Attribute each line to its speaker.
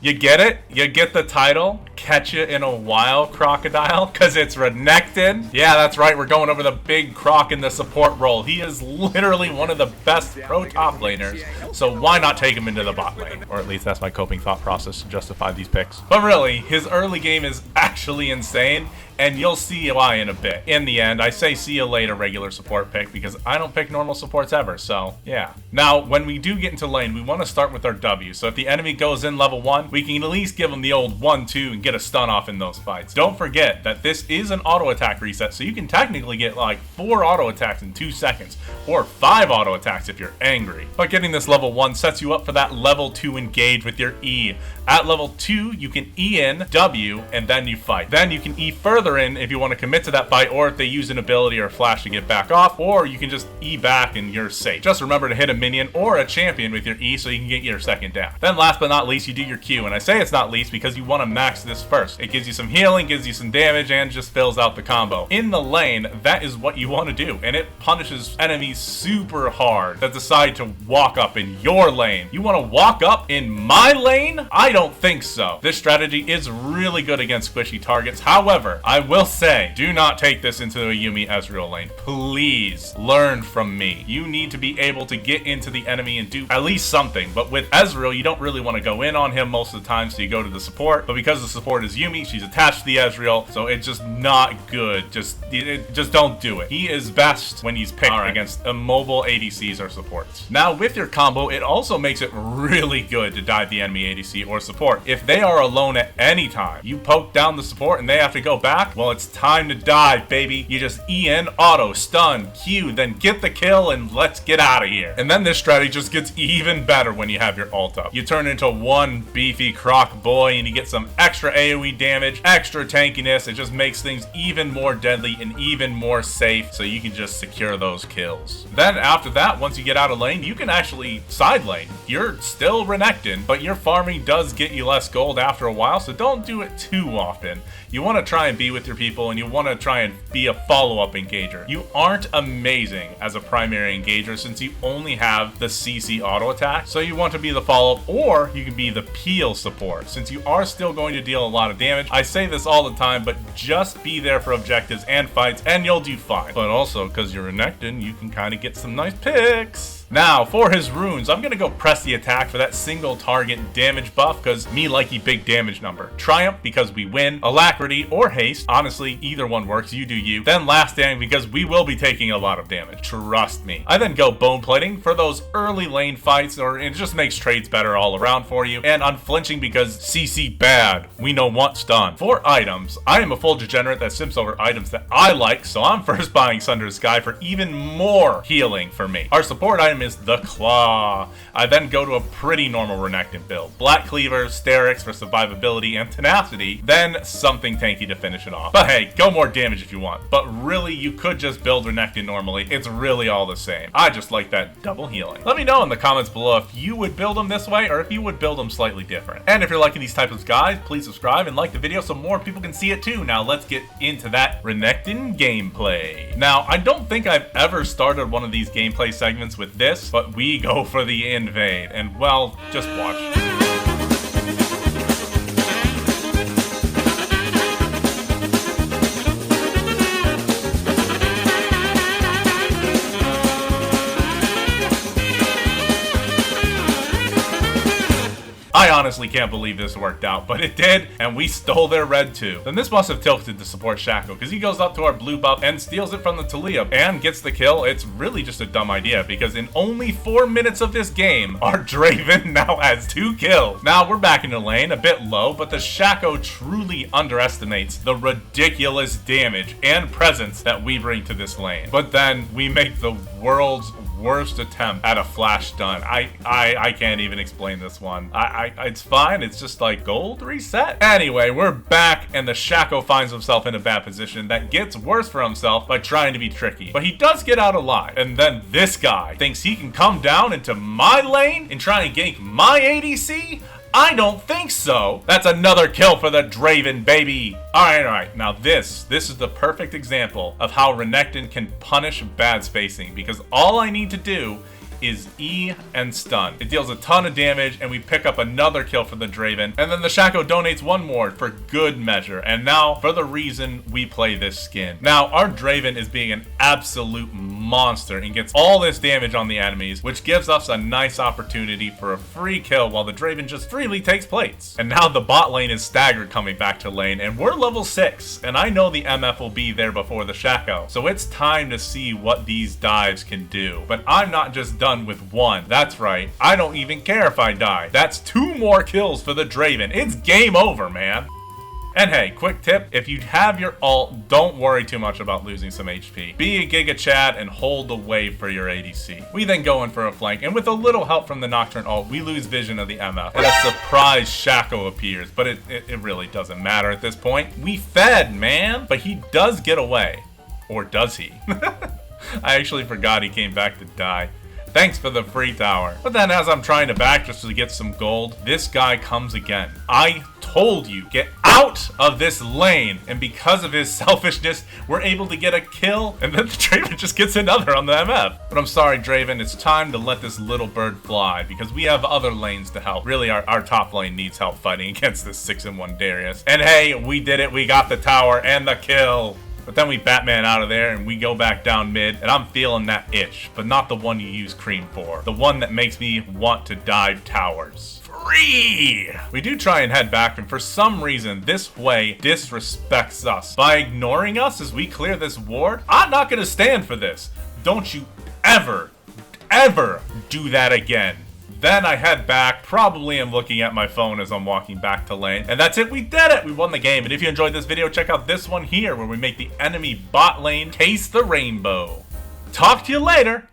Speaker 1: You get it? You get the title? Catch you in a while, Crocodile? Because it's Renekton? Yeah, that's right. We're going over the big croc in the support role. He is literally one of the best pro top laners. So why not take him into the bot lane? Or at least that's my coping thought process to justify these picks. But really, his early game is actually insane. And you'll see why in a bit. In the end, I say see you later regular support pick because I don't pick normal supports ever, so yeah. Now, when we do get into lane, we want to start with our W. So if the enemy goes in level 1, we can at least give them the old 1-2 and get a stun off in those fights. Don't forget that this is an auto attack reset, so you can technically get like 4 auto attacks in 2 seconds, or 5 auto attacks if you're angry. But getting this level 1 sets you up for that level 2 engage with your E. At level 2, you can E in, W, and then you fight. Then you can E further in if you want to commit to that fight, or if they use an ability or a flash to get back off, or you can just E back and you're safe. Just remember to hit a minion or a champion with your E so you can get your second down. Then last but not least, you do your Q, and I say it's not least because you want to max this first. It gives you some healing, gives you some damage, and just fills out the combo. In the lane, that is what you want to do, and it punishes enemies super hard that decide to walk up in your lane. You want to walk up in my lane? I don't think so. This strategy is really good against squishy targets. However, I will say, do not take this into a Yuumi Ezreal lane. Please learn from me. You need to be able to get into the enemy and do at least something. But with Ezreal, you don't really want to go in on him most of the time, so you go to the support. But because the support is Yuumi, she's attached to the Ezreal, so it's just not good. Just don't do it. He is best when he's picked against immobile ADCs or supports. Now, with your combo, it also makes it really good to dive the enemy ADC or support. If they are alone at any time, you poke down the support and they have to go back, well, it's time to dive, baby. You just E in, auto, stun, Q, then get the kill, and let's get out of here. And then this strategy just gets even better when you have your ult up. You turn into one beefy croc boy, and you get some extra AoE damage, extra tankiness. It just makes things even more deadly and even more safe, so you can just secure those kills. Then after that, once you get out of lane, you can actually side lane. You're still Renekton, but your farming does get you less gold after a while, so don't do it too often. You want to try and be with your people, and you want to try and be a follow-up engager. You aren't amazing as a primary engager since you only have the CC auto attack, so you want to be the follow-up, or you can be the peel support since you are still going to deal a lot of damage. I say this all the time, but just be there for objectives and fights and you'll do fine. But also, because you're Renekton, you can kind of get some nice picks. Now, for his runes, I'm going to go press the attack for that single target damage buff, because me likey big damage number. Triumph, because we win. Alacrity or haste. Honestly, either one works. You do you. Then last stand, because we will be taking a lot of damage. Trust me. I then go bone plating for those early lane fights, or it just makes trades better all around for you. And unflinching, because CC bad. We know what's done. For items, I am a full degenerate that simps over items that I like, so I'm first buying Sunder's Sky for even more healing for me. Our support item is the Claw. I then go to a pretty normal Renekton build. Black Cleaver, Sterix for survivability and tenacity, then something tanky to finish it off. But hey, go more damage if you want. But really, you could just build Renekton normally. It's really all the same. I just like that double healing. Let me know in the comments below if you would build them this way or if you would build them slightly different. And if you're liking these types of guys, please subscribe and like the video so more people can see it too. Now let's get into that Renekton gameplay. Now, I don't think I've ever started one of these gameplay segments with this, but we go for the invade, and well, just watch. I honestly can't believe this worked out, but it did, and we stole their red too. Then this must have tilted to support Shaco, because he goes up to our blue buff and steals it from the Talia and gets the kill. It's really just a dumb idea, because in only 4 minutes of this game, our Draven now has 2 kills. Now we're back in the lane, a bit low, but the Shaco truly underestimates the ridiculous damage and presence that we bring to this lane. But then we make the world's worst attempt at a flash stun. I can't even explain this one. It's fine. It's just like gold reset. Anyway, we're back, and the Shaco finds himself in a bad position that gets worse for himself by trying to be tricky. But he does get out alive. And then this guy thinks he can come down into my lane and try and gank my ADC? I don't think so. That's another kill for the Draven, baby. All right. Now this is the perfect example of how Renekton can punish bad spacing, because all I need to do is E and stun. It deals a ton of damage, and we pick up another kill for the Draven. And then the Shaco donates one more for good measure. And now for the reason we play this skin. Now, our Draven is being an absolute monster and gets all this damage on the enemies, which gives us a nice opportunity for a free kill while the Draven just freely takes plates. And now the bot lane is staggered coming back to lane, and we're level 6, and I know the MF will be there before the Shaco. So it's time to see what these dives can do. But I'm not just done with one. That's right, I don't even care if I die. That's 2 more kills for the Draven. It's game over, man. And hey, quick tip, if you have your ult, don't worry too much about losing some HP. Be a Giga Chad and hold the wave for your ADC. We then go in for a flank, and with a little help from the Nocturne ult, we lose vision of the MF. And a surprise Shaco appears, but it really doesn't matter at this point. We fed, man! But he does get away. Or does he? I actually forgot he came back to die. Thanks for the free tower. But then as I'm trying to back just to get some gold, this guy comes again. I told you, get out of this lane. And because of his selfishness, we're able to get a kill. And then the Draven just gets another on the MF. But I'm sorry, Draven, it's time to let this little bird fly because we have other lanes to help. Really, our top lane needs help fighting against this 6-in-1 Darius. And hey, we did it. We got the tower and the kill. But then we Batman out of there and we go back down mid, and I'm feeling that itch, but not the one you use cream for. The one that makes me want to dive towers. Free! We do try and head back, and for some reason, this way disrespects us by ignoring us as we clear this ward. I'm not gonna stand for this. Don't you ever do that again. Then I head back, probably am looking at my phone as I'm walking back to lane. And that's it, we did it! We won the game. And if you enjoyed this video, check out this one here where we make the enemy bot lane taste the rainbow. Talk to you later!